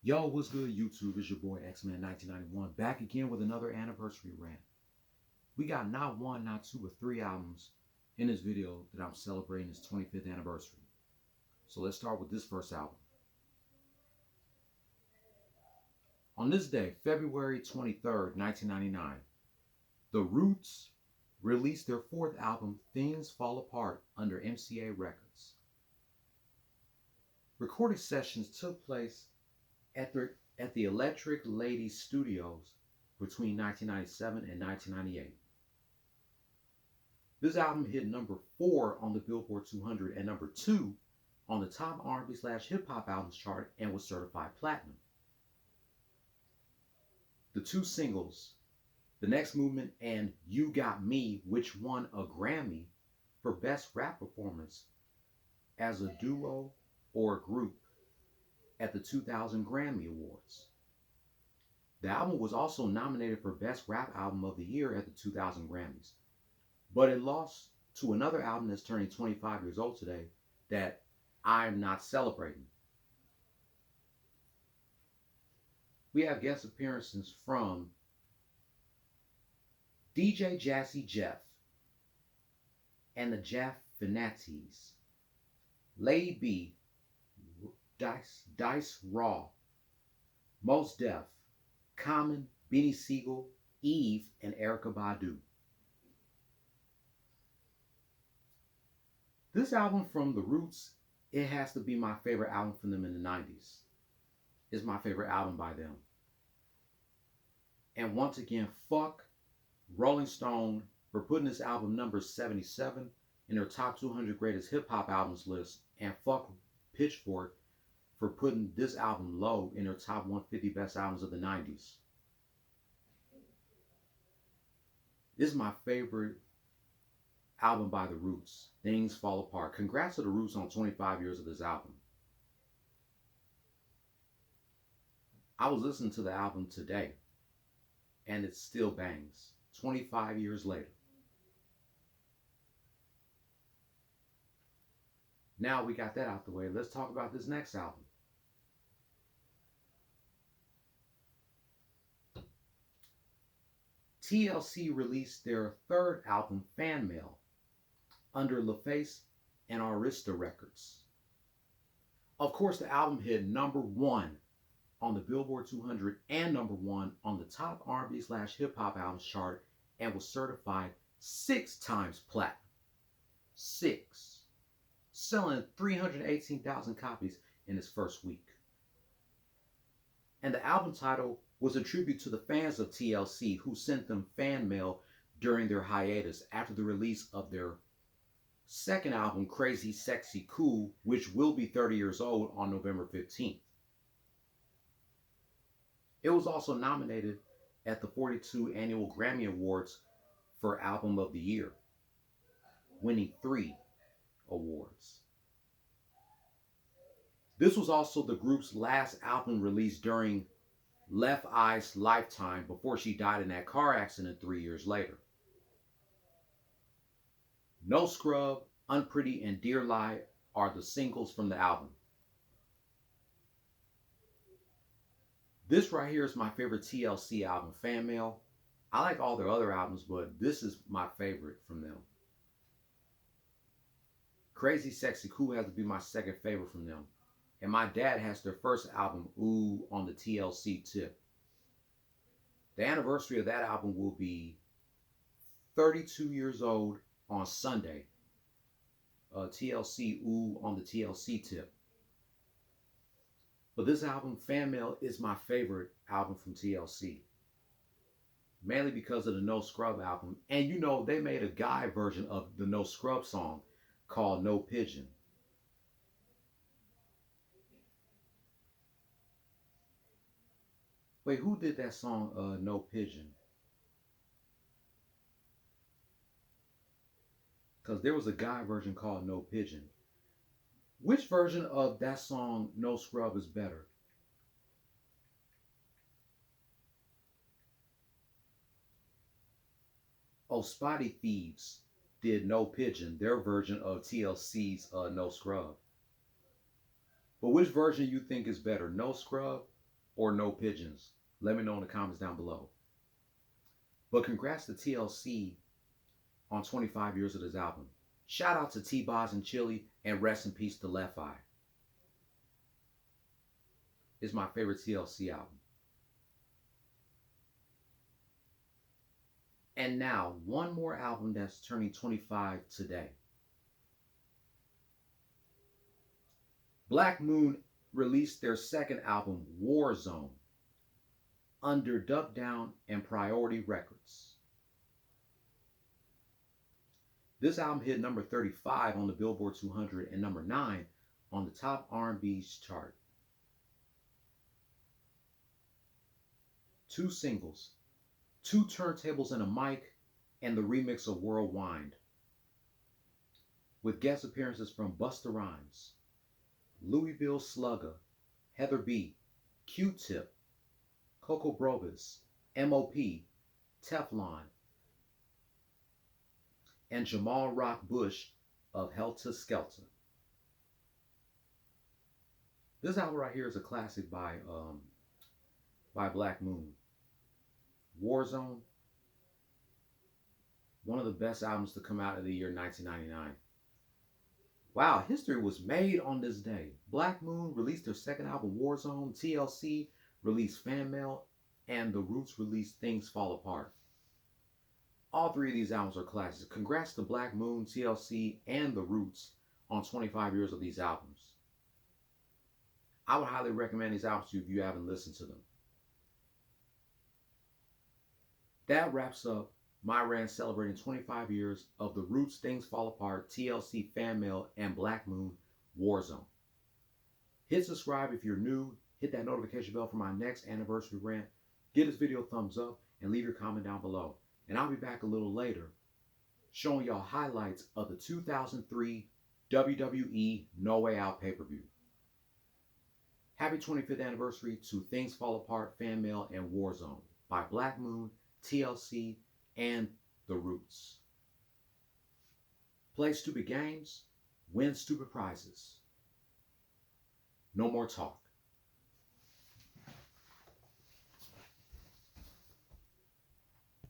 Yo, what's good, YouTube? It's your boy X-Man 1991 back again with another anniversary rant. We got not one, not two, but three albums in this video that I'm celebrating its 25th anniversary. So let's start with this first album. On this day, February 23rd, 1999, The Roots released their fourth album, Things Fall Apart, under MCA Records. Recording sessions took place at the Electric Lady Studios between 1997 and 1998. This album hit number 4 on the Billboard 200 and number 2 on the top R&B/hip hop albums chart and was certified platinum. The two singles, The Next Movement and You Got Me, which won a Grammy for Best Rap Performance as a duo or a group at the 2000 Grammy Awards. The album was also nominated for Best Rap Album of the Year at the 2000 Grammys, but it lost to another album that's turning 25 years old today that I'm not celebrating. We have guest appearances from DJ Jazzy Jeff and the Jaff Fanatis, Lady B, Dice Raw, Mos Def, Common, Beanie Siegel, Eve, and Erykah Badu. This album from The Roots, it has to be my favorite album from them in the 90s. It's my favorite album by them. And once again, fuck Rolling Stone for putting this album number 77 in their top 200 greatest hip hop albums list, and fuck Pitchfork for putting this album low in their top 150 best albums of the 90s. This is my favorite album by The Roots, Things Fall Apart. Congrats to The Roots on 25 years of this album. I was listening to the album today, and it still bangs 25 years later. Now we got that out the way, let's talk about this next album. TLC released their third album, Fanmail, under LaFace and Arista Records. Of course, the album hit number 1 on the Billboard 200 and number 1 on the top R&B/hip hop albums chart and was certified 6 times platinum. 6. Selling 318,000 copies in its first week. And the album title was a tribute to the fans of TLC who sent them fan mail during their hiatus after the release of their second album, Crazy Sexy Cool, which will be 30 years old on November 15th. It was also nominated at the 42 Annual Grammy Awards for Album of the Year, winning 3 awards. This was also the group's last album released during Left Eye's lifetime before she died in that car accident 3 years later. No Scrub, Unpretty, and Dear Lie are the singles from the album. This right here is my favorite TLC album, Fanmail. I like all their other albums, but this is my favorite from them. Crazy Sexy Cool has to be my second favorite from them. And my dad has their first album, Ooh, on the TLC tip. The anniversary of that album will be 32 years old on Sunday. TLC, Ooh, on the TLC tip. But this album, Fanmail, is my favorite album from TLC. Mainly because of the No Scrub album. And you know, they made a guy version of the No Scrub song called No Pigeon. Wait, who did that song, No Pigeon? Because there was a guy version called No Pigeon. Which version of that song, No Scrub, is better? Oh, Spotty Thieves did No Pigeon, their version of TLC's No Scrub. But which version you think is better, No Scrub or no pigeons? Let me know in the comments down below. But congrats to TLC on 25 years of this album. Shout out to T-Boz and Chili, and rest in peace to Left Eye. It's my favorite TLC album. And now, one more album that's turning 25 today. Black Moon released their second album, War Zone, under Dub Down and Priority Records. This album hit number 35 on the Billboard 200 and number 9 on the top R&B's chart. 2 singles, 2 turntables and a mic, and the remix of Worldwide, with guest appearances from Busta Rhymes, Louisville Slugger, Heather B, Q-Tip, Coco Brovis, M.O.P., Teflon, and Jamal Rock Bush of Helter Skelter. This album right here is a classic by Black Moon. Warzone, one of the best albums to come out of the year 1999. Wow, history was made on this day. Black Moon released their second album, Warzone. TLC released Fanmail, and The Roots released Things Fall Apart. All 3 of these albums are classics. Congrats to Black Moon, TLC, and The Roots on 25 years of these albums. I would highly recommend these albums to you if you haven't listened to them. That wraps up my rant celebrating 25 years of The Roots, Things Fall Apart, TLC, Fanmail, and Black Moon, Warzone. Hit subscribe if you're new. Hit that notification bell for my next anniversary rant. Give this video a thumbs up and leave your comment down below. And I'll be back a little later showing y'all highlights of the 2003 WWE No Way Out pay-per-view. Happy 25th anniversary to Things Fall Apart, Fanmail, and Warzone by Black Moon, TLC, and The Roots. Play stupid games, win stupid prizes. No more talk.